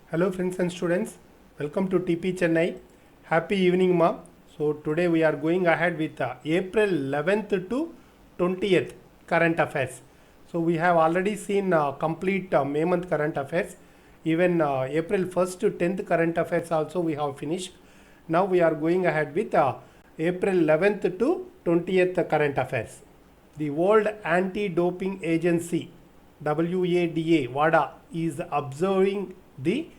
Hello friends and students, welcome to TP Chennai. Happy evening ma. So today we are going ahead with April 11th to 20th current affairs. So we have already seen complete May month current affairs. Even April 1st to 10th current affairs also we have finished. Now we are going ahead with April 11th to 20th current affairs. The World Anti-Doping Agency WADA is observing the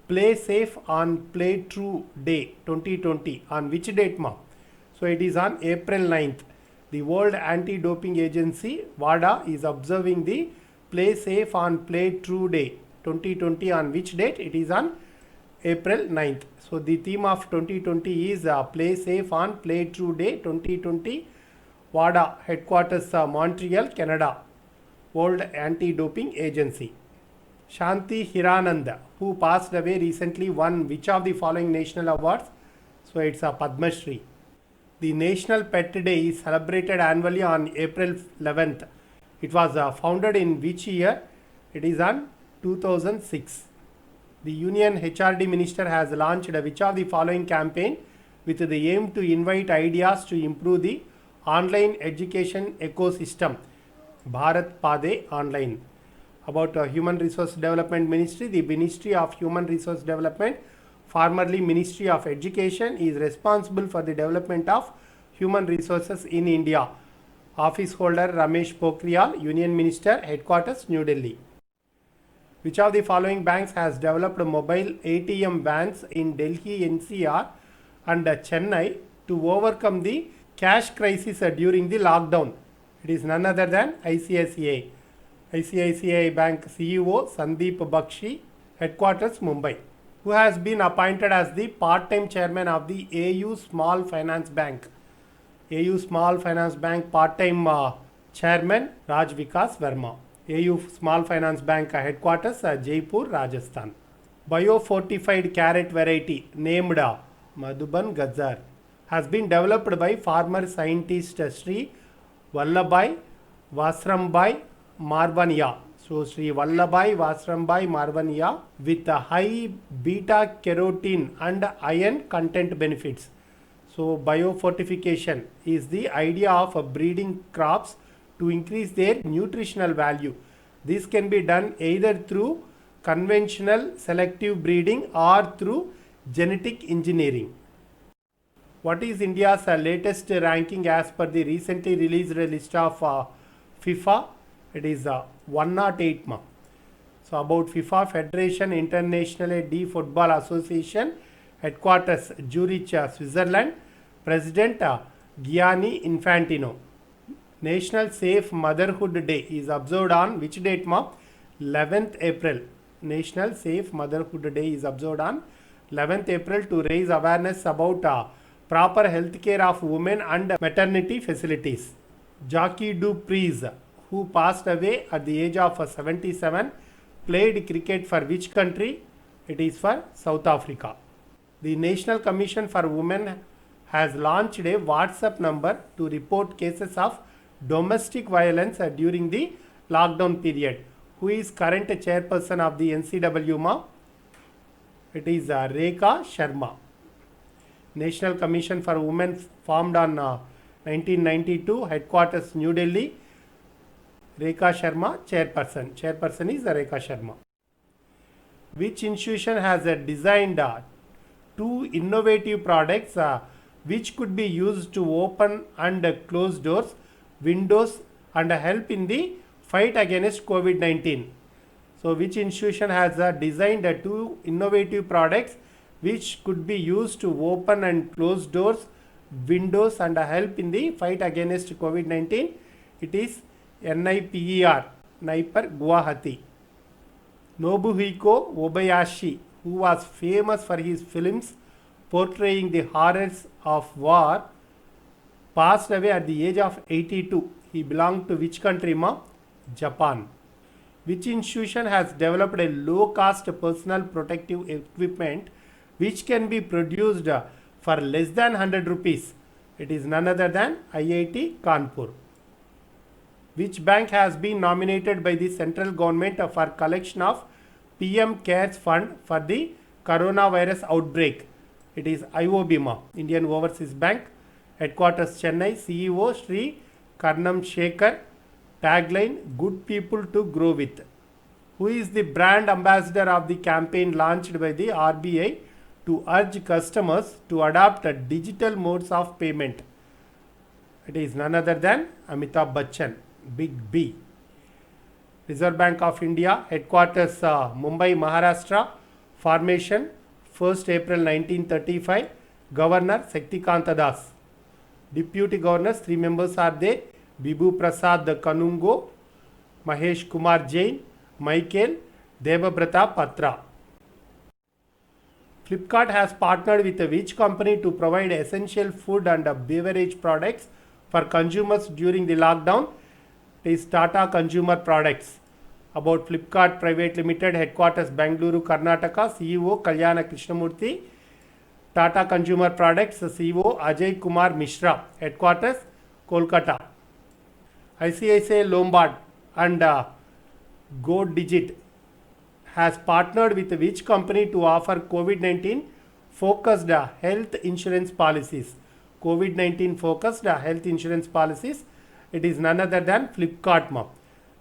Play Safe on Play True Day 2020. On which date ma? So it is on April 9th. The World Anti-Doping Agency WADA is observing the Play Safe on Play True Day 2020. On which date? It is on April 9th. So the theme of 2020 is Play Safe on Play True Day 2020. WADA headquarters Montreal, Canada. World Anti-Doping Agency. Shanti Hiranand, who passed away recently, won which of the following national awards? So it's a Padma Shri. The National Pet Day is celebrated annually on April 11th. It was founded in which year? It is on 2006. The Union HRD Minister has launched which of the following campaign with the aim to invite ideas to improve the online education ecosystem? Bharat Pade Online. About Human Resource Development Ministry, the Ministry of Human Resource Development, formerly Ministry of Education, is responsible for the development of human resources in India. Office holder Ramesh Pokhriyal, Union Minister, headquarters New Delhi. Which of the following banks has developed mobile ATM vans in Delhi NCR and Chennai to overcome the cash crisis during the lockdown? It is none other than ICICI. ICICI Bank CEO Sandeep Bakshi, headquarters Mumbai, who has been appointed as the part-time chairman of the AU Small Finance Bank. AU Small Finance Bank part-time chairman Raj Vikas Verma. AU Small Finance Bank headquarters Jaipur, Rajasthan. Biofortified carrot variety named Madhuban Gazar has been developed by farmer scientist Sri Vallabhai Vasrambai Marvania. So Sri Vallabhai Vasrambai Marvania with a high beta carotene and iron content benefits. So biofortification is the idea of breeding crops to increase their nutritional value. This can be done either through conventional selective breeding or through genetic engineering. What is India's latest ranking as per the recently released list of FIFA? It is 108 ma. So about FIFA, Federation Internationale de Football Association, headquarters Zurich, Switzerland. President Gianni Infantino. National Safe Motherhood Day is observed on which date ma? 11th April. National Safe Motherhood Day is observed on 11th April to raise awareness about proper health care of women and maternity facilities. Jackie du Preez, who passed away at the age of 77, played cricket for which country? It is for South Africa. The National Commission for Women has launched a WhatsApp number to report cases of domestic violence during the lockdown period. Who is current chairperson of the NCW ma? It is Rekha Sharma. National Commission for Women formed on 1992, headquarters New Delhi. Rekha Sharma, chairperson. Chairperson is Rekha Sharma. Which institution has designed two innovative products which could be used to open and close doors, windows and help in the fight against COVID-19? So which institution has designed two innovative products which could be used to open and close doors, windows and help in the fight against COVID-19? It is NIPER, NIPER Guwahati. Nobuhiko Obayashi, who was famous for his films portraying the horrors of war, passed away at the age of 82. He belonged to which country ma? Japan. Which institution has developed a low-cost personal protective equipment which can be produced for less than 100 rupees? It is none other than IIT Kanpur. Which bank has been nominated by the central government for collection of PM Cares Fund for the coronavirus outbreak. It is IOBMA, Indian Overseas Bank, headquarters Chennai, CEO Sri Karnam Shekhar, tagline Good People to Grow With. Who is the brand ambassador of the campaign launched by the RBI to urge customers to adopt digital modes of payment? It is none other than Amitabh Bachchan, Big B. Reserve Bank of India, headquarters Mumbai, Maharashtra, formation 1st April 1935, Governor Shaktikanta Das. Deputy Governors, 3 members are there, Bibhu Prasad Kanungo, Mahesh Kumar Jain, Michael Debabrata Patra. Flipkart has partnered with which company to provide essential food and beverage products for consumers during the lockdown? It is Tata Consumer Products. About Flipkart Private Limited, headquarters Bangalore, Karnataka, CEO Kalyana Krishnamurthy. Tata Consumer Products, CEO Ajay Kumar Mishra, headquarters Kolkata. ICICI Lombard and Go Digit has partnered with which company to offer COVID-19 focused health insurance policies? COVID-19 focused health insurance policies. It is none other than Flipkart.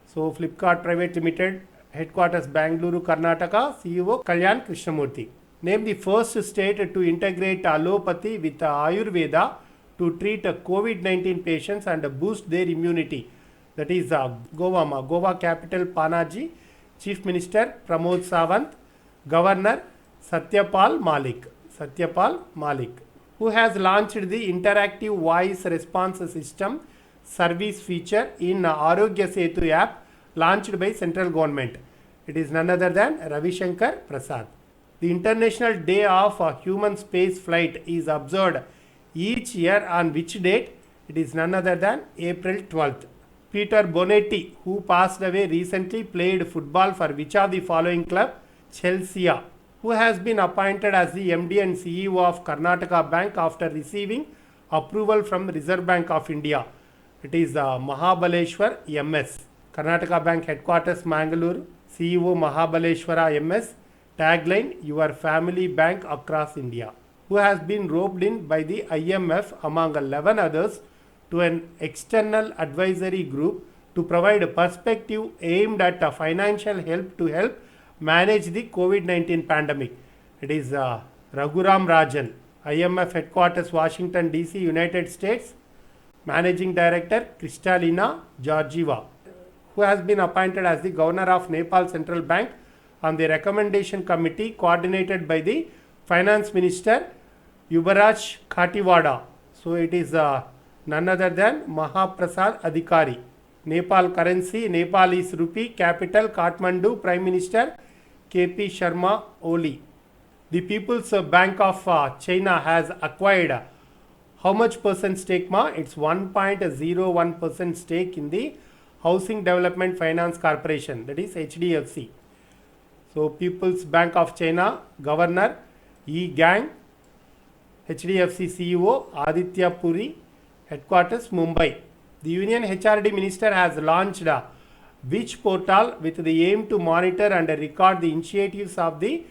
So Flipkart Private Limited, headquarters Bangalore, Karnataka, CEO Kalyan Krishnamurthy. Name the first state to integrate allopathy with Ayurveda to treat COVID-19 patients and boost their immunity. That is Goa. Goa capital Panaji. Chief Minister Pramod Sawant. Governor Satyapal Malik. Who has launched the interactive voice response system service feature in Arogya Setu app launched by central government? It is none other than Ravi Shankar Prasad. The International Day of Human Space Flight is observed each year on which date? It is none other than April 12th. Peter Bonetti, who passed away recently, played football for which of the following club? Chelsea. Who has been appointed as the MD and CEO of Karnataka Bank after receiving approval from Reserve Bank of India? It is Mahabaleshwar MS. Karnataka Bank headquarters Mangalore, CEO Mahabaleshwara MS. Tagline Your Family Bank Across India. Who has been roped in by the IMF among 11 others to an external advisory group to provide a perspective aimed at financial help to help manage the COVID-19 pandemic. It is Raghuram Rajan, IMF headquarters Washington DC, United States. Managing Director Kristalina Georgieva, who has been appointed as the Governor of Nepal Central Bank on the recommendation committee coordinated by the Finance Minister Yubaraj Khatiwada. So it is none other than Mahaprasad Adhikari. Nepal currency, Nepalese rupee. Capital Kathmandu. Prime Minister KP Sharma Oli. The People's Bank of China has acquired how much percent stake? It's 1.01% stake in the Housing Development Finance Corporation, that is HDFC. So People's Bank of China Governor Yi Gang, HDFC CEO Aditya Puri, headquarters Mumbai. The Union HRD Minister has launched which portal with the aim to monitor and record the initiatives of the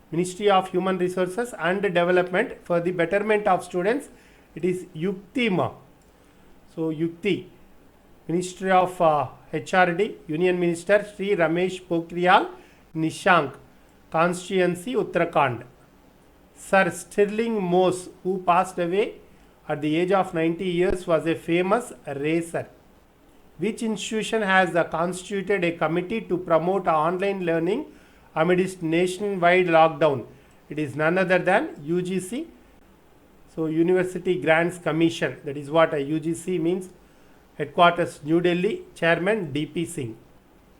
Ministry of Human Resources and Development for the betterment of students? It is Yukti. So Yukti, Ministry of HRD, Union Minister Sri Ramesh Pokhriyal Nishank, Constituency Uttarakhand. Sir Stirling Moss, who passed away at the age of 90 years, was a famous racer. Which institution has constituted a committee to promote online learning amidst nationwide lockdown? It is none other than UGC. So University Grants Commission, that is what a UGC means. Headquarters New Delhi, Chairman DP Singh.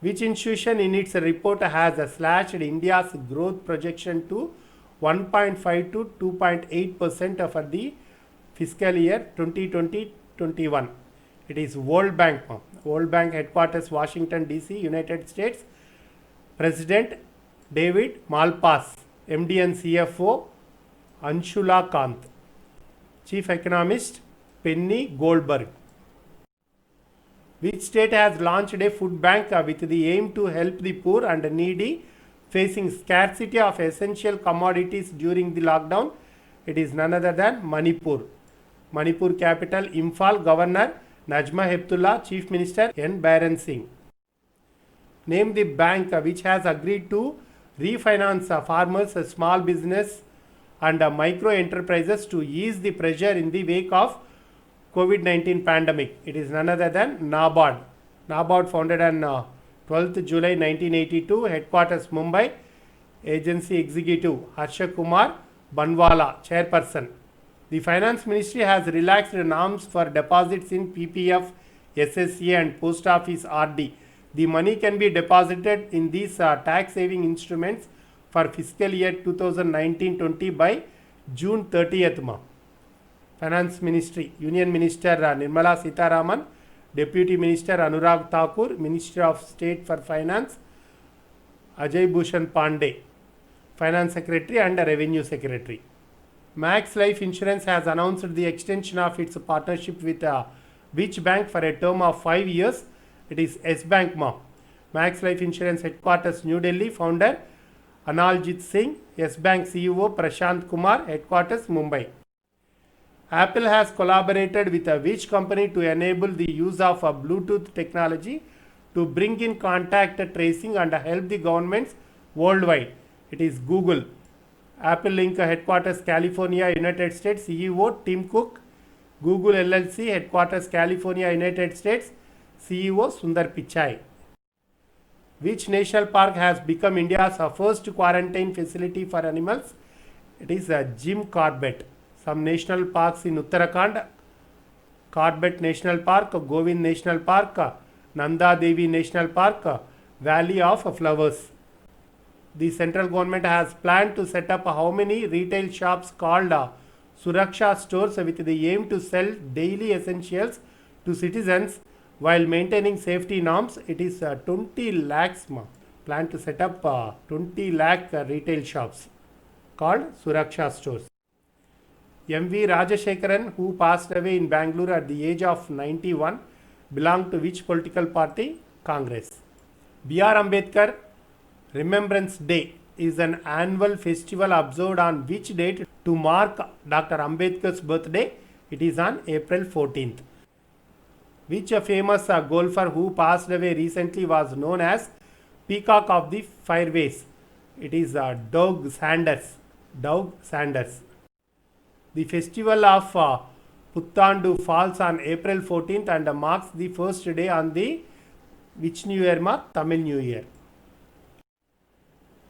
Which institution in its report has slashed India's growth projection to 1.5 to 2.8% for the fiscal year 2020-21? It is World Bank. World Bank headquarters Washington DC, United States. President David Malpass, MD and CFO Anshula Kant. Chief Economist Penny Goldberg. Which state has launched a food bank with the aim to help the poor and needy facing scarcity of essential commodities during the lockdown. It is none other than Manipur. Manipur capital Imphal, Governor Najma Heptullah, Chief Minister N. Biren Singh. Name the bank which has agreed to refinance farmers, small business and micro enterprises to ease the pressure in the wake of COVID-19 pandemic. It is none other than NABARD. NABARD founded on 12th July 1982, headquarters Mumbai, agency executive Harsha Kumar Banwala, chairperson. The Finance Ministry has relaxed norms for deposits in PPF, SSA and Post Office RD. The money can be deposited in these tax saving instruments for fiscal year 2019-20 by June 30th. Finance Ministry, Union Minister Nirmala Sitharaman, Deputy Minister Anurag Thakur, Minister of State for Finance Ajay Bhushan Pandey, Finance Secretary and Revenue Secretary. Max Life Insurance has announced the extension of its partnership with which bank for a term of 5 years. It is S Bank. Max Life Insurance headquarters New Delhi, founder Analjit Singh, S Bank CEO Prashant Kumar, headquarters Mumbai. Apple has collaborated with which company to enable the use of Bluetooth technology to bring in contact tracing and help the governments worldwide. It is Google. Apple Inc. headquarters California, United States, CEO Tim Cook. Google LLC headquarters California, United States, CEO Sundar Pichai. Which national park has become India's first quarantine facility for animals? It is Jim Corbett. Some national parks in Uttarakhand: Corbett National Park, Govind National Park, Nanda Devi National Park, Valley of Flowers. The central government has planned to set up how many retail shops called Suraksha stores with the aim to sell daily essentials to citizens while maintaining safety norms. It is 20 lakhs. Plan to set up 20 lakh retail shops called Suraksha stores. M.V. Rajashekaran, who passed away in Bangalore at the age of 91, belonged to which political party? Congress. B.R. Ambedkar Remembrance Day is an annual festival observed on which date to mark Dr. Ambedkar's birthday? It is on April 14th. Which famous golfer who passed away recently was known as Peacock of the Fairways? It is Doug Sanders. Doug Sanders. The festival of Puttandu falls on April 14th and marks the first day on the which New Year? Tamil New Year.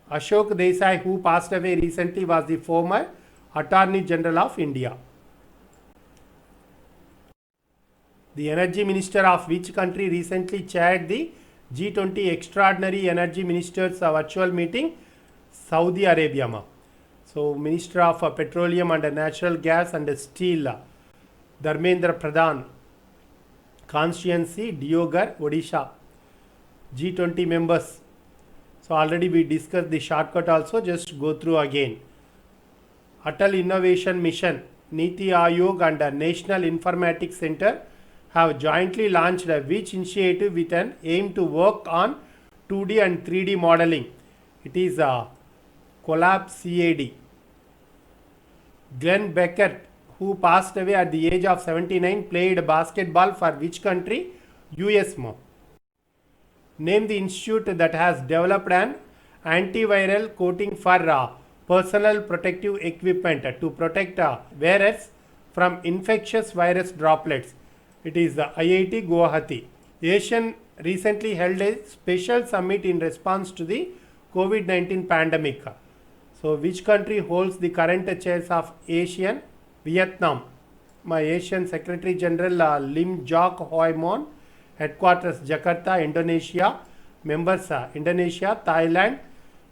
Ashok Desai, who passed away recently, was the former Attorney General of India. The Energy Minister of which country recently chaired the G20 Extraordinary Energy Ministers virtual meeting? Saudi Arabia. So, Minister of Petroleum and Natural Gas and Steel, Dharmendra Pradhan, Constituency, Diogar, Odisha. G20 members. So, already we discussed the shortcut also, just go through again. Atal Innovation Mission, Niti Aayog and National Informatics Center have jointly launched which initiative with an aim to work on 2D and 3D modeling? It is Collab CAD. Glenn Beckert, who passed away at the age of 79, played basketball for which country? US. Name the institute that has developed an antiviral coating for personal protective equipment to protect wearers from infectious virus droplets. It is the IIT Guwahati. ASEAN recently held a special summit in response to the COVID-19 pandemic. So, which country holds the current chairs of ASEAN? Vietnam. My ASEAN Secretary General Lim Jock Hoi Mon, headquarters Jakarta, Indonesia. Members Indonesia, Thailand,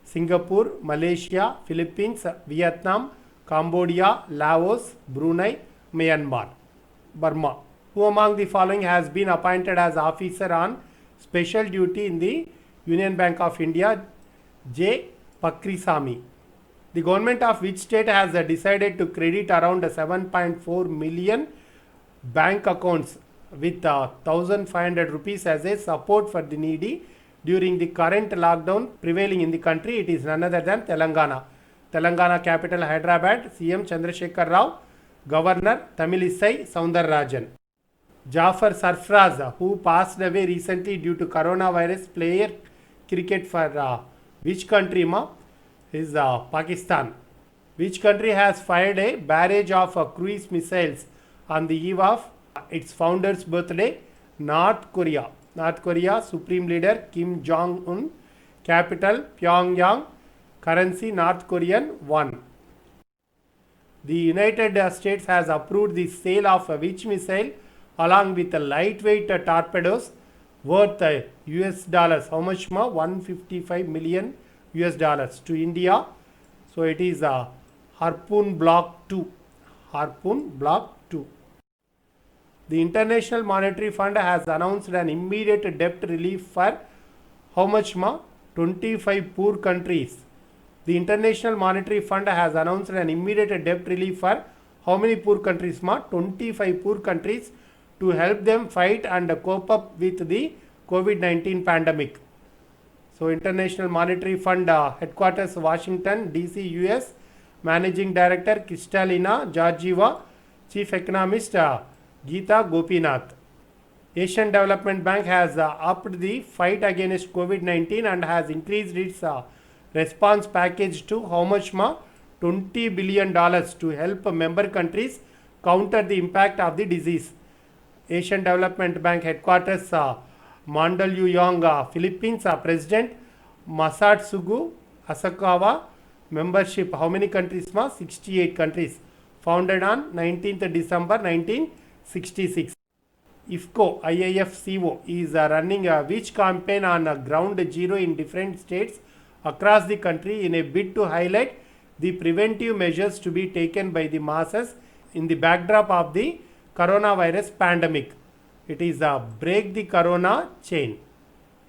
Singapore, Malaysia, Philippines, Vietnam, Cambodia, Laos, Brunei, Myanmar, Burma. Who among the following has been appointed as officer on special duty in the Union Bank of India? J. Pakrisamy. The government of which state has decided to credit around 7.4 million bank accounts with 1,500 rupees as a support for the needy during the current lockdown prevailing in the country, it is none other than Telangana. Telangana capital Hyderabad, CM Chandrasekhar Rao, Governor Tamilisai Soundararajan. Jafar Sarfraz, who passed away recently due to coronavirus, player cricket for which country ma? Is Pakistan. Which country has fired a barrage of cruise missiles on the eve of its founder's birthday? North Korea. North Korea Supreme Leader Kim Jong-un. Capital Pyongyang. Currency North Korean won. The United States has approved the sale of which missile along with lightweight torpedoes worth US dollars. How much ma? 155 million US dollars to India. So it is Harpoon Block 2. Harpoon Block 2. The International Monetary Fund has announced an immediate debt relief for how much ma? 25 poor countries. The International Monetary Fund has announced an immediate debt relief for how many poor countries ma? 25 poor countries to help them fight and cope up with the COVID-19 pandemic. So International Monetary Fund headquarters Washington DC US, Managing Director Kristalina Georgieva, Chief Economist Geeta Gopinath. Asian Development Bank has upped the fight against COVID-19 and has increased its response package to how much ma? $20 billion to help member countries counter the impact of the disease. Asian Development Bank headquarters Mandaluyong, Philippines. President Masatsugu Asakawa. Membership how many countries ma? 68 countries. Founded on 19th December 1966. IFCO IIFCO is running which campaign on ground zero in different states across the country in a bid to highlight the preventive measures to be taken by the masses in the backdrop of the coronavirus pandemic. It is Break the Corona Chain.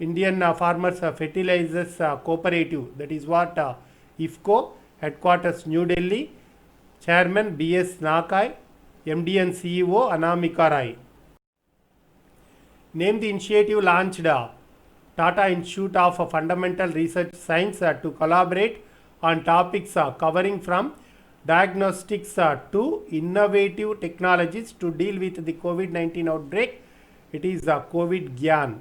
Indian Farmers Fertilizers Cooperative, that is what IFCO, headquarters New Delhi, Chairman B.S. Nakai, MD and CEO Anamika Rai. Name the initiative launched Tata Institute of Fundamental Research Science to collaborate on topics covering from diagnostics to innovative technologies to deal with the COVID-19 outbreak. It is COVID Gyan.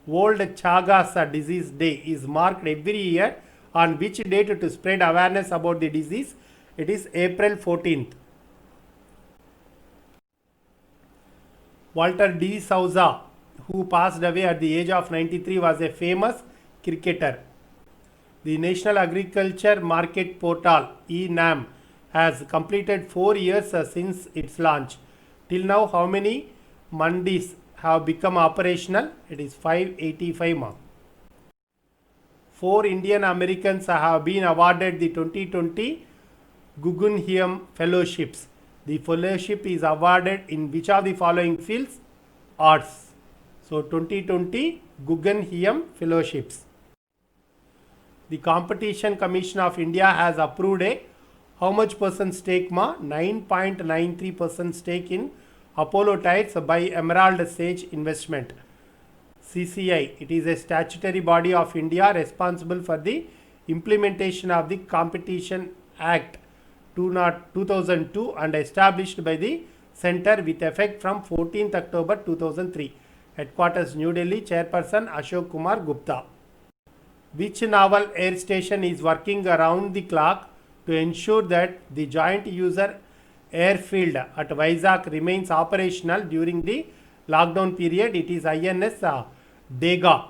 World Chagas Disease Day is marked every year on which date to spread awareness about the disease? It is April 14th. Walter D. Souza, who passed away at the age of 93, was a famous cricketer. The National Agriculture Market Portal (eNAM) has completed 4 years since its launch. Till now, how many mandis have become operational? It is 585. 4 Indian Americans have been awarded the 2020 Guggenheim Fellowships. The fellowship is awarded in which of the following fields? Arts. So 2020 Guggenheim Fellowships. The Competition Commission of India has approved a how much percent stake ma? 9.93% stake in Apollo Tyres by Emerald Sage Investment. CCI, it is a statutory body of India responsible for the implementation of the Competition Act 2002 and established by the Centre with effect from 14th October 2003. Headquarters New Delhi, Chairperson Ashok Kumar Gupta. Which naval air station is working around the clock to ensure that the joint user airfield at Vizag remains operational during the lockdown period? It is INS Dega.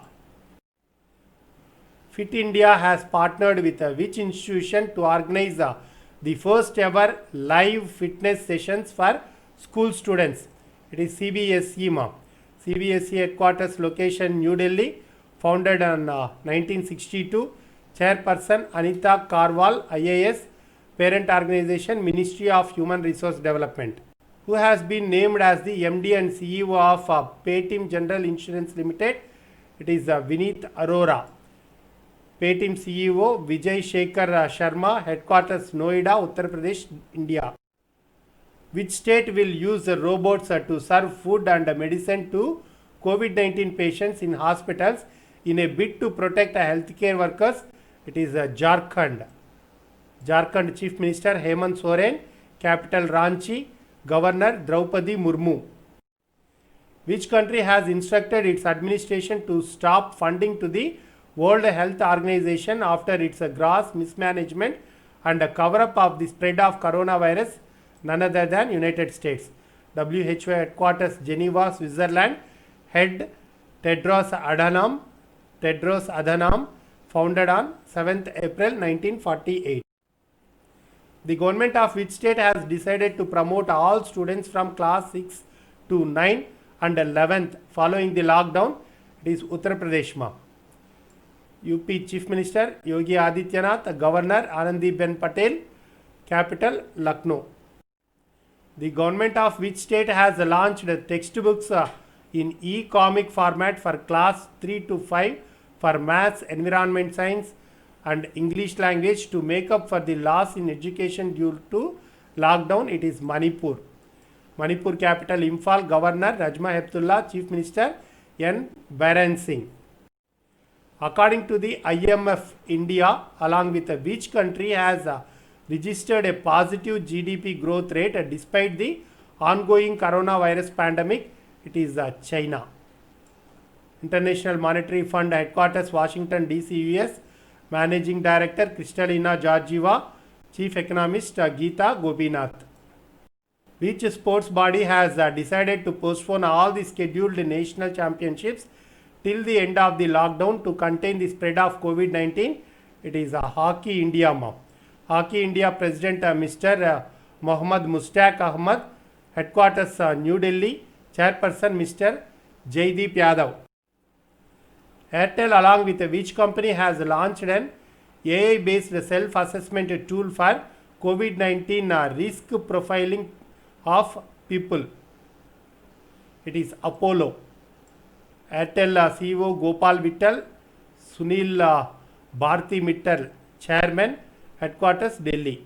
Fit India has partnered with which institution to organize the first ever live fitness sessions for school students? It is CBSE ma. CBSE headquarters location New Delhi, founded on 1962. Chairperson Anita Karwal, IAS, parent organization Ministry of Human Resource Development. Who has been named as the MD and CEO of Paytm General Insurance Limited? It is Vineet Arora. Paytm CEO Vijay Shekhar Sharma, headquarters Noida, Uttar Pradesh, India. Which state will use the robots to serve food and medicine to COVID-19 patients in hospitals in a bid to protect healthcare workers. It is Jharkhand. Jharkhand Chief Minister Hemant Soren, capital Ranchi, Governor Draupadi Murmu. Which country has instructed its administration to stop funding to the World Health Organization after its gross mismanagement and a cover-up of the spread of coronavirus? None other than United States. WHO headquarters Geneva, Switzerland. Head Tedros Adhanom, founded on 7th April 1948. The government of which state has decided to promote all students from class 6 to 9 and 11th following the lockdown? It is Uttar Pradesh. UP Chief Minister Yogi Adityanath, Governor Anandiben Patel, capital Lucknow. The government of which state has launched textbooks in e-comic format for class 3 to 5 for maths, environment science and English language to make up for the loss in education due to lockdown? It is Manipur. Manipur capital Imphal, Governor Rajma Heptullah, Chief Minister N. Biren Singh. According to the IMF, India along with which country has registered a positive GDP growth rate despite the ongoing coronavirus pandemic? It is China. International Monetary Fund headquarters Washington DC, US. Managing Director Kristalina Georgieva, Chief Economist Geeta Gopinath. Which sports body has decided to postpone all the scheduled national championships till the end of the lockdown to contain the spread of COVID-19? It is Hockey India. Hockey India President Mr. Mohammad Mustaq Ahmad, headquarters New Delhi. Chairperson Mr. Jaideep Yadav. Airtel along with which company has launched an AI-based self-assessment tool for COVID-19 risk profiling of people? It is Apollo. Airtel CEO Gopal Vittal, Sunil Bharti Mittal, Chairman, headquarters Delhi.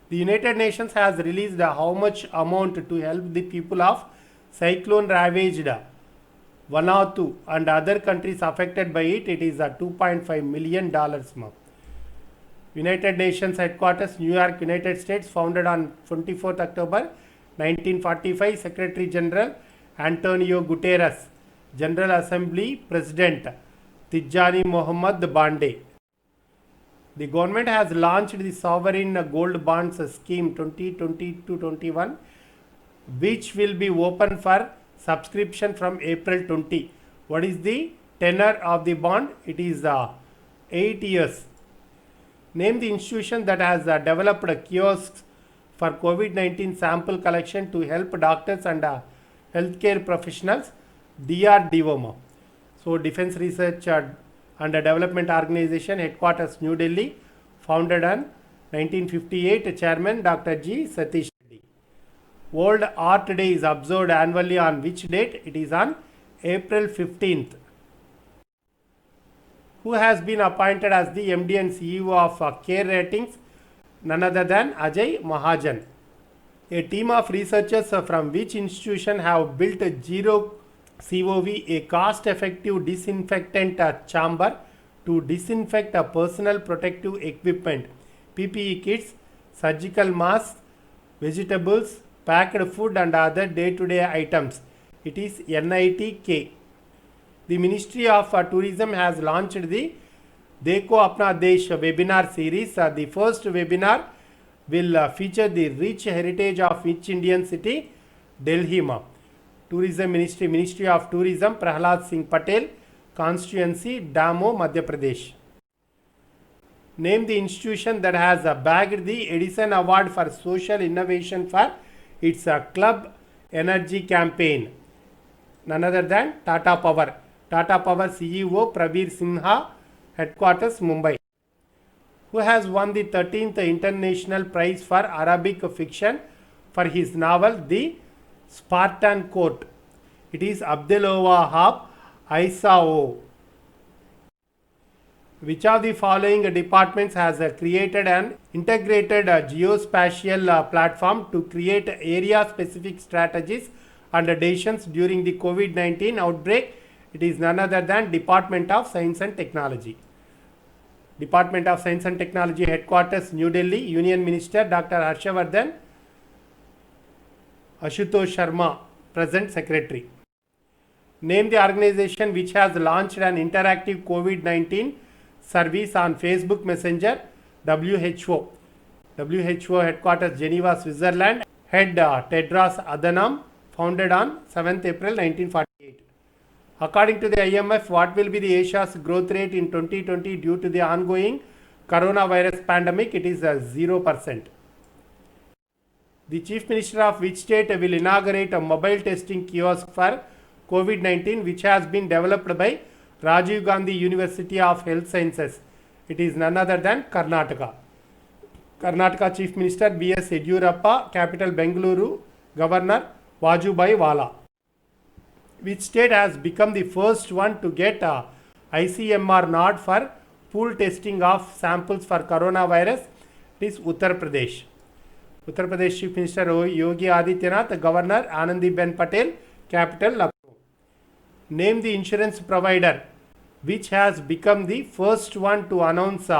The United Nations has released how much amount to help the people of cyclone ravaged Vanuatu and other countries affected by it? It is $2.5 million. United Nations headquarters New York, United States, founded on 24th October 1945. Secretary General Antonio Guterres. General Assembly President Tijjani Mohammad Bande. The government has launched the Sovereign Gold Bonds Scheme 2020-21, which will be open for subscription from April 20. What is the tenor of the bond? It is 8 years. Name the institution that has developed kiosks for COVID-19 sample collection to help doctors and healthcare professionals. DRDO. So Defense Research and Development Organization, headquarters New Delhi, founded on 1958. Chairman Dr. G. Satish Reddy. World Art Day is observed annually on which date? It is on April 15th. Who has been appointed as the MD and CEO of Care Ratings? None other than Ajay Mahajan. A team of researchers from which institution have built Zero COV, a cost-effective disinfectant chamber to disinfect personal protective equipment, PPE kits, surgical masks, vegetables, packed food and other day-to-day items. It is NITK. The Ministry of Tourism has launched the Dekho Apna Desh webinar series. The first webinar will feature the rich heritage of each Indian city, Delhi. Tourism Ministry, Ministry of Tourism, Prahlad Singh Patel, Constituency, Damo, Madhya Pradesh. Name the institution that has bagged the Edison Award for Social Innovation for its Club Energy campaign. None other than Tata Power. Tata Power CEO Prabir Sinha, headquarters Mumbai. Who has won the 13th International Prize for Arabic Fiction for his novel The Spartan Court? It is Abdelwahab Aissao. Which of the following departments has created an integrated geospatial platform to create area-specific strategies and decisions during the COVID-19 outbreak? It is none other than Department of Science and Technology. Department of Science and Technology headquarters New Delhi, Union Minister Dr. Harshavardhan, Ashutosh Sharma, present Secretary. Name the organization which has launched an interactive COVID-19 service on Facebook Messenger. WHO. WHO headquarters Geneva, Switzerland. Head Tedros Adhanom, founded on 7th April 1948. According to the IMF, what will be the Asia's growth rate in 2020 due to the ongoing coronavirus pandemic? It is 0%. The Chief Minister of which state will inaugurate a mobile testing kiosk for COVID-19 which has been developed by Rajiv Gandhi University of Health Sciences? It is none other than Karnataka. Karnataka Chief Minister B.S. Yediyurappa, capital Bengaluru, Governor Vajubhai Vala. Which state has become the first one to get a ICMR nod for pool testing of samples for coronavirus? It is Uttar Pradesh. Uttar Pradesh Chief Minister Yogi Adityanath, Governor Anandiben Patel, capital Lucknow. Name the insurance provider which has become the first one to announce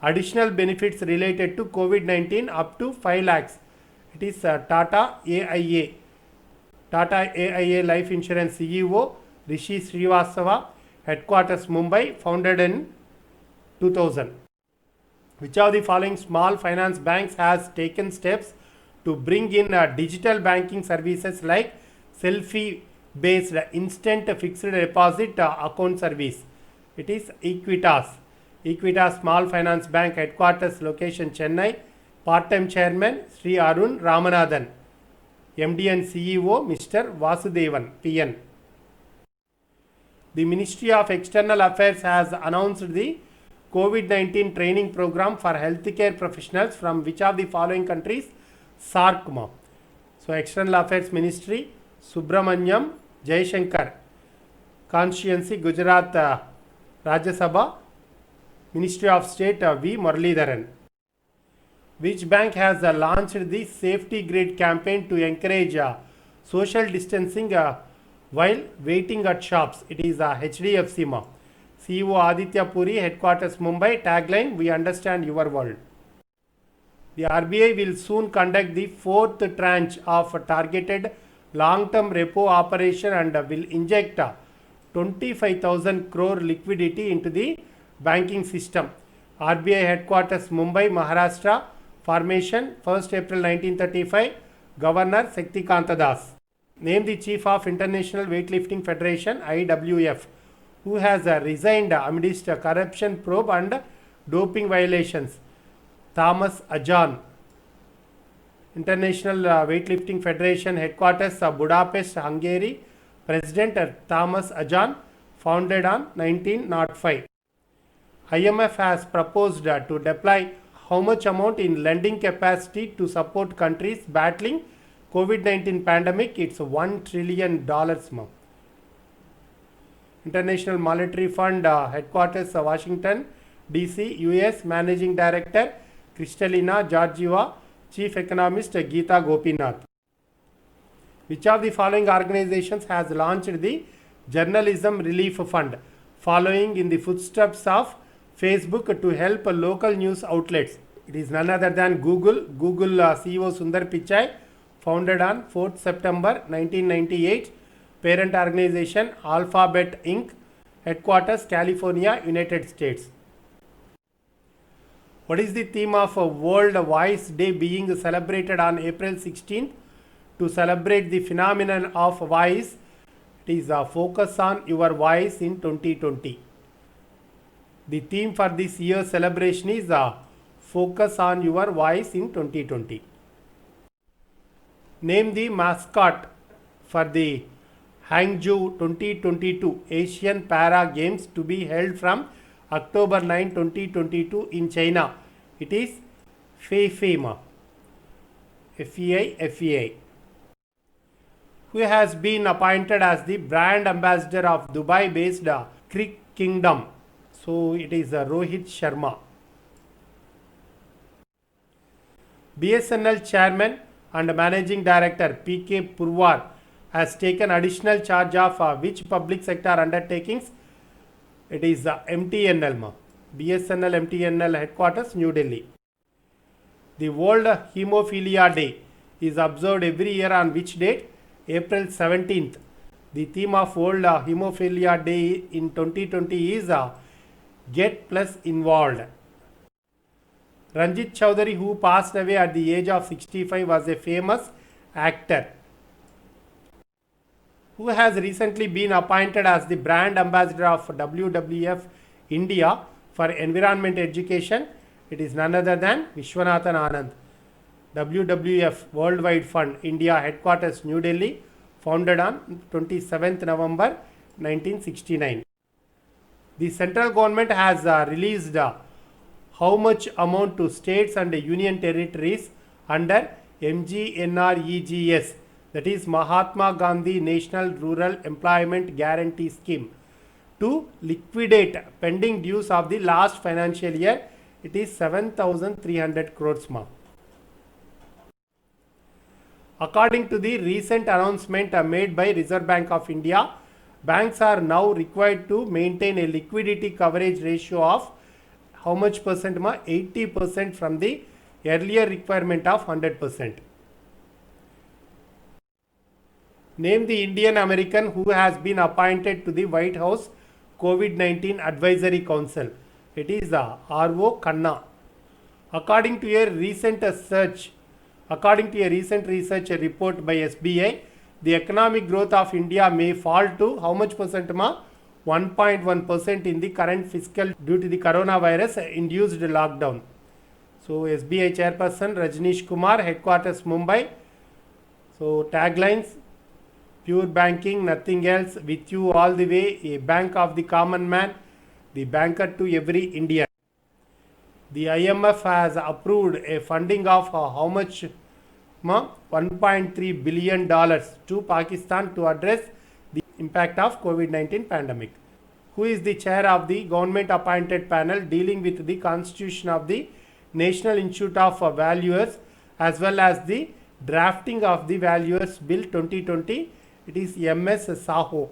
additional benefits related to COVID-19 up to 5 lakhs. It is Tata AIA. Tata AIA Life Insurance CEO Rishi Srivastava, headquarters Mumbai, founded in 2000. Which of the following small finance banks has taken steps to bring in digital banking services like selfie-based instant fixed deposit account service? It is Equitas. Equitas Small Finance Bank, headquarters location Chennai, part-time chairman Sri Arun Ramanathan, MD and CEO Mr. Vasudevan, PN. The Ministry of External Affairs has announced the COVID-19 training program for healthcare professionals from which of the following countries? SARC. So External Affairs Ministry, Subramanyam Jaishankar, Constituency Gujarat Rajya Sabha, Ministry of State V. Muralidharan. Which bank has launched the safety grid campaign to encourage social distancing while waiting at shops? It is HDFC. CEO Aditya Puri, headquarters Mumbai, tagline We Understand Your World. The RBI will soon conduct the fourth tranche of a targeted long-term repo operation and will inject 25,000 crore liquidity into the banking system. RBI headquarters Mumbai, Maharashtra, formation 1st April 1935, Governor Shaktikanta Das. Name the Chief of International Weightlifting Federation IWF who has resigned amidst corruption probe and doping violations. Thomas Ajan. International Weightlifting Federation headquarters Budapest, Hungary, President Thomas Ajan, founded on 1905. IMF has proposed to deploy how much amount in lending capacity to support countries battling COVID-19 pandemic? It's $1 trillion. International Monetary Fund headquarters Washington DC, US, Managing Director Kristalina Georgieva, Chief Economist Geeta Gopinath. Which of the following organizations has launched the Journalism Relief Fund, following in the footsteps of Facebook to help local news outlets? It is none other than Google. Google CEO Sundar Pichai, founded on 4th September 1998. Parent organization Alphabet Inc., headquarters California, United States. What is the theme of World Voice Day being celebrated on April 16th? To celebrate the phenomenon of voice, it is a focus on your voice in 2020. The theme for this year's celebration is focus on your voice in 2020. Name the mascot for the Hangzhou 2022 Asian Para Games to be held from October 9, 2022 in China. It is FEIFEI. FEI. Who has been appointed as the brand ambassador of Dubai-based Crick Kingdom? So it is Rohit Sharma. BSNL Chairman and Managing Director P.K. Purwar has taken additional charge of which public sector undertakings? It is MTNL, ma. BSNL MTNL headquarters, New Delhi. The World Hemophilia Day is observed every year on which date? April 17th. The theme of World Hemophilia Day in 2020 is Get Plus Involved. Ranjit Chowdhury, who passed away at the age of 65, was a famous actor who has recently been appointed as the brand ambassador of WWF India for Environment Education. It is none other than Vishwanathan Anand. WWF Worldwide Fund India headquarters, New Delhi, founded on 27th November 1969. The central government has released how much amount to states and union territories under MGNREGS, that is Mahatma Gandhi National Rural Employment Guarantee Scheme, to liquidate pending dues of the last financial year. It is 7,300 crores. According to the recent announcement made by Reserve Bank of India, banks are now required to maintain a liquidity coverage ratio of how much percent? 80% from the earlier requirement of 100%. Name the Indian American who has been appointed to the White House COVID-19 Advisory Council. It is R.O. Khanna. According to a recent research report by SBI, the economic growth of India may fall to how much percent? 1.1% in the current fiscal due to the coronavirus induced lockdown. So SBI chairperson Rajneesh Kumar, headquarters Mumbai. So taglines: pure banking, nothing else, with you all the way, a bank of the common man, the banker to every Indian. The IMF has approved a funding of how much? $1.3 billion to Pakistan to address the impact of COVID-19 pandemic. Who is the chair of the government appointed panel dealing with the constitution of the National Institute of Valuers as well as the drafting of the Valuers Bill 2020? It is MS Saho.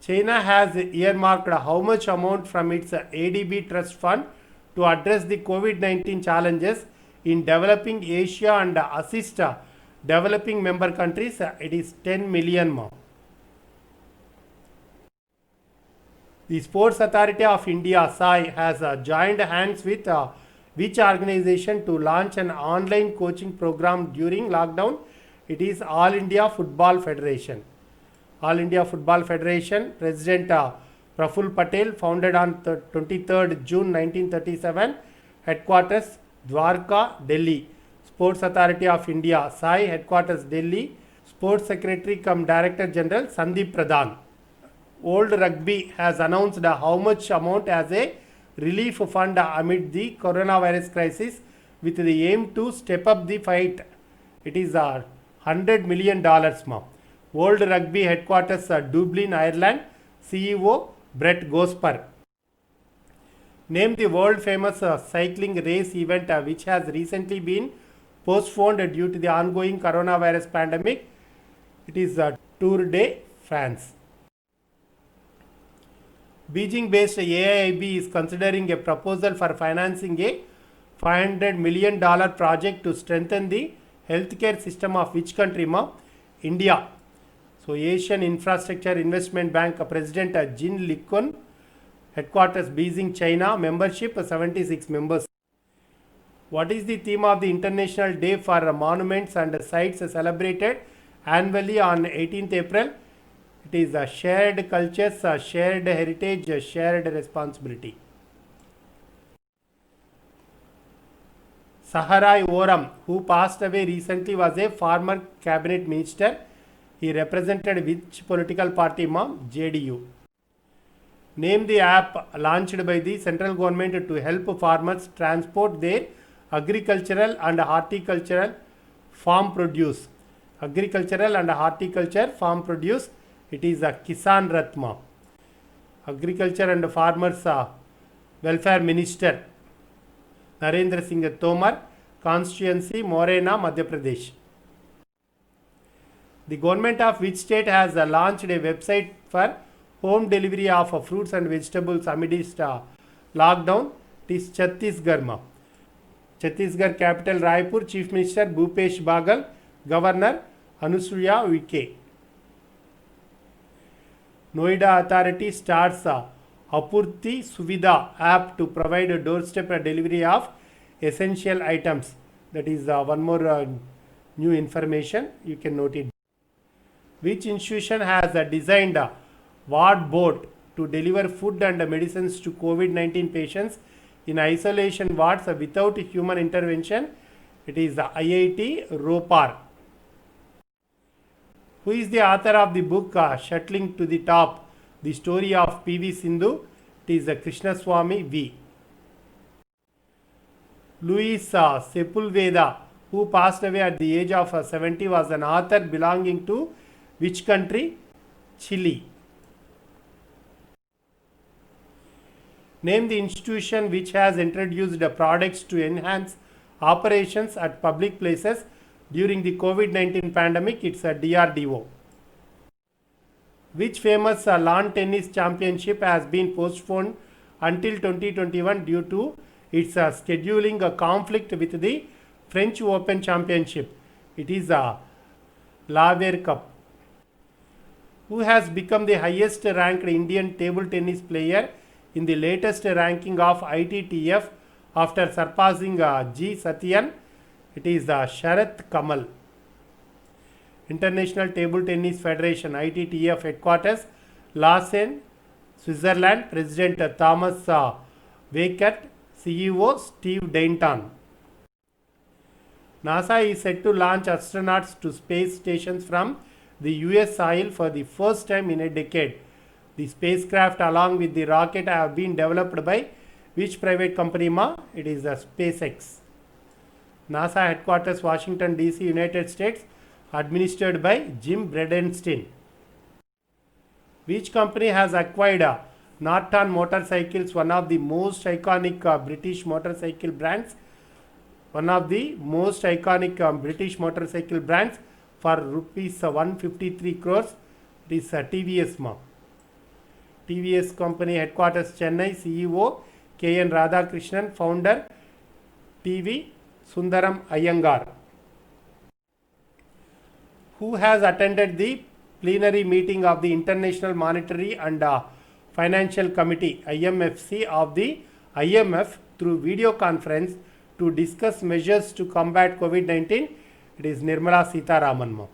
China has earmarked how much amount from its ADB trust fund to address the COVID-19 challenges in developing Asia and assist developing member countries? It is 10 million more. The Sports Authority of India, SAI, has joined hands with which organization to launch an online coaching program during lockdown? It is All India Football Federation. All India Football Federation, President Praful Patel, founded on 23rd June 1937, headquarters Dwarka, Delhi. Sports Authority of India, SAI, headquarters Delhi. Sports Secretary cum Director General Sandeep Pradhan. World Rugby has announced how much amount as a relief fund amid the coronavirus crisis with the aim to step up the fight. It is $100 million. World Rugby headquarters Dublin, Ireland. CEO Brett Gosper. Name the world famous cycling race event which has recently been postponed due to the ongoing coronavirus pandemic. It is Tour de France. Beijing based AIIB is considering a proposal for financing a $500 million project to strengthen the healthcare system of which country? India. So Asian Infrastructure Investment Bank President Jin Likun, headquarters Beijing, China. Membership 76 members. What is the theme of the International Day for Monuments and Sites celebrated annually on 18th April? It is shared cultures, shared heritage, shared responsibility. Saharai Oram, who passed away recently, was a former cabinet minister. He represented which political party? JDU. Name the app launched by the central government to help farmers transport their agricultural and horticultural farm produce. Agricultural and horticulture farm produce. It is a Kisan Ratma. Agriculture and Farmers Welfare Minister Narendra Singh Tomar, constituency Morena, Madhya Pradesh. The government of which state has launched a website for home delivery of fruits and vegetables amidst lockdown? It is Chhattisgarh. Chhattisgarh capital Raipur, Chief Minister Bhupesh Bagal, Governor Anusuya Uike. Noida authority starts Apurti Suvidha app to provide doorstep delivery of essential items. That is one more new information. You can note it. Which institution has designed a ward boat to deliver food and medicines to COVID-19 patients in isolation wards without human intervention? It is the IIT Ropar. Who is the author of the book Shuttling to the Top, the story of P.V. Sindhu? It is Krishnaswamy V. Luis Sepulveda, who passed away at the age of 70, was an author belonging to which country? Chile. Name the institution which has introduced products to enhance operations at public places during the COVID-19 pandemic. It's a DRDO. Which famous lawn tennis championship has been postponed until 2021 due to its scheduling a conflict with the French Open Championship? It is a Laver Cup. Who has become the highest ranked Indian table tennis player in the latest ranking of ITTF after surpassing G. Satyan? It is Sharath Kamal. International Table Tennis Federation ITTF headquarters Lausanne, Switzerland. President Thomas Weikert. CEO Steve Dainton. NASA is set to launch astronauts to space stations from the US soil for the first time in a decade. The spacecraft along with the rocket have been developed by which private company? It is the SpaceX. NASA headquarters Washington DC, United States, administered by Jim Bridenstine. Which company has acquired Norton Motorcycles, one of the most iconic British motorcycle brands? One of the most iconic British motorcycle brands for rupees 153 crores. It is TVS. TVS company headquarters Chennai, CEO KN Radhakrishnan, founder TV Sundaram Iyengar. Who has attended the plenary meeting of the International Monetary and Financial Committee IMFC of the IMF through video conference to discuss measures to combat COVID-19? It is Nirmala Sitharaman.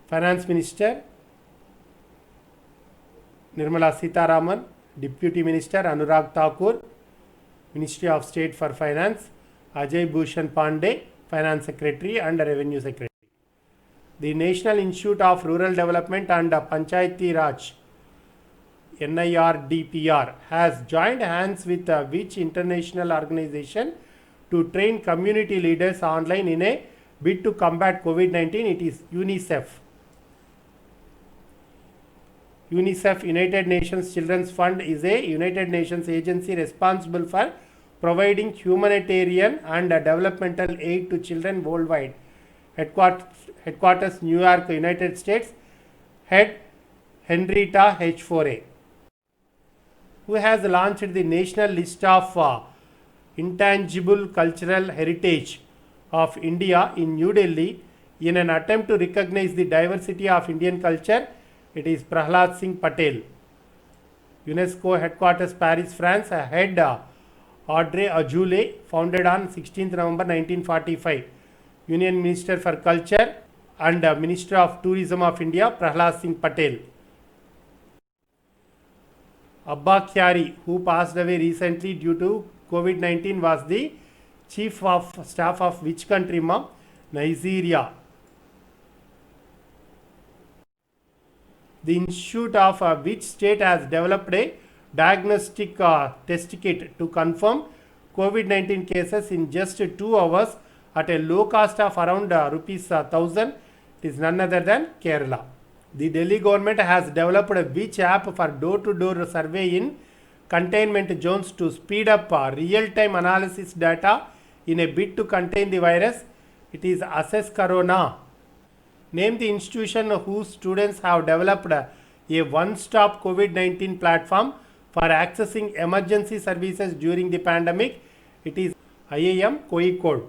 Finance Minister Nirmala Sitharaman, Deputy Minister Anurag Thakur, Ministry of State for Finance Ajay Bhushan Pandey, Finance Secretary and Revenue Secretary. The National Institute of Rural Development and Panchayati Raj NIRDPR has joined hands with which international organization to train community leaders online in a bid to combat COVID-19? It is UNICEF. UNICEF, United Nations Children's Fund, is a United Nations agency responsible for providing humanitarian and developmental aid to children worldwide. Headquarters New York, United States. Head Henrietta H4A. Who has launched the national list of intangible cultural heritage of India in New Delhi in an attempt to recognize the diversity of Indian culture? It is Prahlad Singh Patel. UNESCO headquarters Paris, France. Head Audrey Azoulay, founded on 16th November 1945. Union Minister for Culture and Minister of Tourism of India, Prahlad Singh Patel. Abba Kyari, who passed away recently due to COVID-19, was the Chief of Staff of which country? Nigeria. The Institute of which state has developed a diagnostic test kit to confirm COVID-19 cases in just 2 hours at a low cost of around rupees 1,000? It is none other than Kerala. The Delhi government has developed a which app for door-to-door survey in containment zones to speed up real-time analysis data in a bid to contain the virus? It is Assess Corona. Name the institution whose students have developed a one-stop COVID-19 platform for accessing emergency services during the pandemic. It is IIM Kozhikode.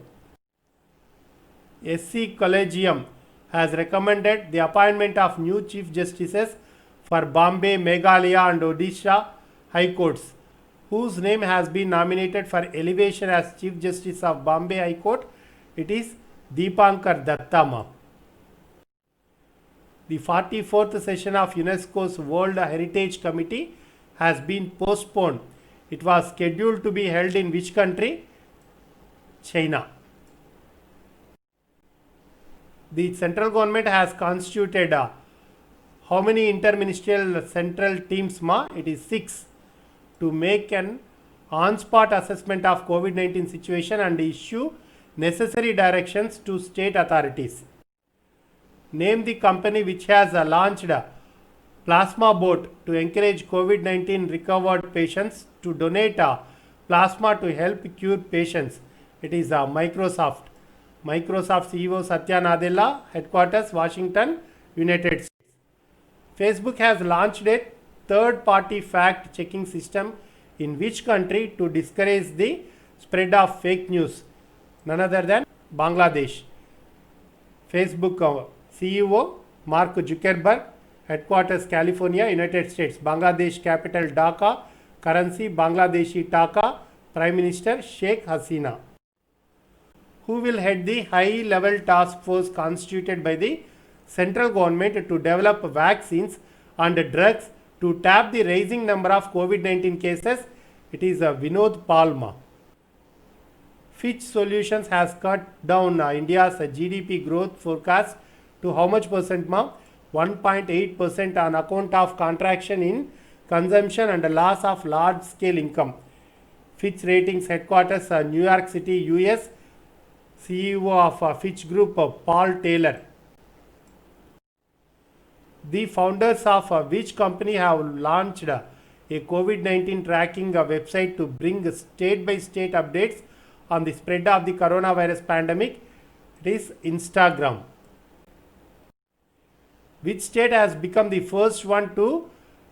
SC Collegium has recommended the appointment of new Chief Justices for Bombay, Meghalaya and Odisha High Courts, whose name has been nominated for elevation as Chief Justice of Bombay High Court. It is Deepankar Dattama. The 44th session of UNESCO's World Heritage Committee has been postponed. It was scheduled to be held in which country? China. The central government has constituted how many interministerial central teams? It is 6 to make an on-spot assessment of COVID-19 situation and issue necessary directions to state authorities. Name the company which has launched a plasma boat to encourage COVID-19 recovered patients to donate plasma to help cure patients. It is Microsoft. Microsoft CEO Satya Nadella, headquarters Washington, United States. Facebook has launched a third-party fact-checking system in which country to discourage the spread of fake news? None other than Bangladesh. Facebook CEO Mark Zuckerberg, headquarters California, United States. Bangladesh capital Dhaka, currency Bangladeshi Taka, Prime Minister Sheikh Hasina. Who will head the high-level task force constituted by the central government to develop vaccines and drugs to tap the rising number of COVID-19 cases? It is Vinod Palma. Fitch Solutions has cut down India's GDP growth forecast to how much percent, 1.8% on account of contraction in consumption and loss of large-scale income. Fitch Ratings headquarters New York City, US. CEO of Fitch Group, Paul Taylor. The founders of which company have launched a COVID-19 tracking website to bring state-by-state updates on the spread of the coronavirus pandemic? It is Instagram. Which state has become the first one to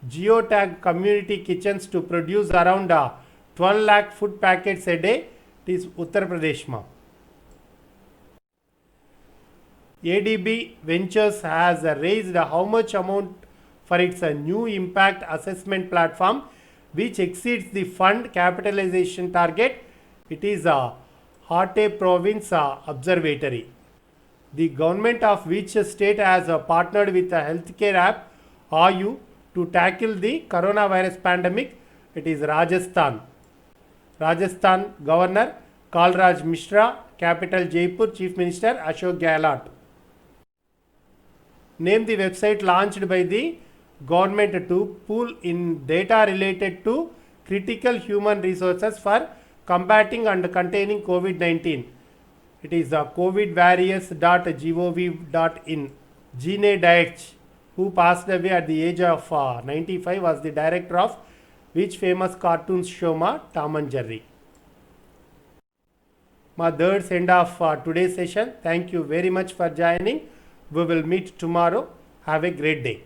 geotag community kitchens to produce around 12 lakh food packets a day? It is Uttar Pradesh. ADB Ventures has raised how much amount for its new impact assessment platform, which exceeds the fund capitalization target? It is Hate Province Observatory. The government of which state has partnered with a healthcare app, Ayu, to tackle the coronavirus pandemic? It is Rajasthan. Rajasthan Governor Kalraj Mishra, capital Jaipur, Chief Minister Ashok Gehlot. Name the website launched by the government to pool in data related to critical human resources for combating and containing COVID-19. It is covidvarious.gov.in. Gene Daich, who passed away at the age of 95, was the director of which famous cartoon show? Tom and Jerry. That's the end of today's session. Thank you very much for joining. We will meet tomorrow. Have a great day.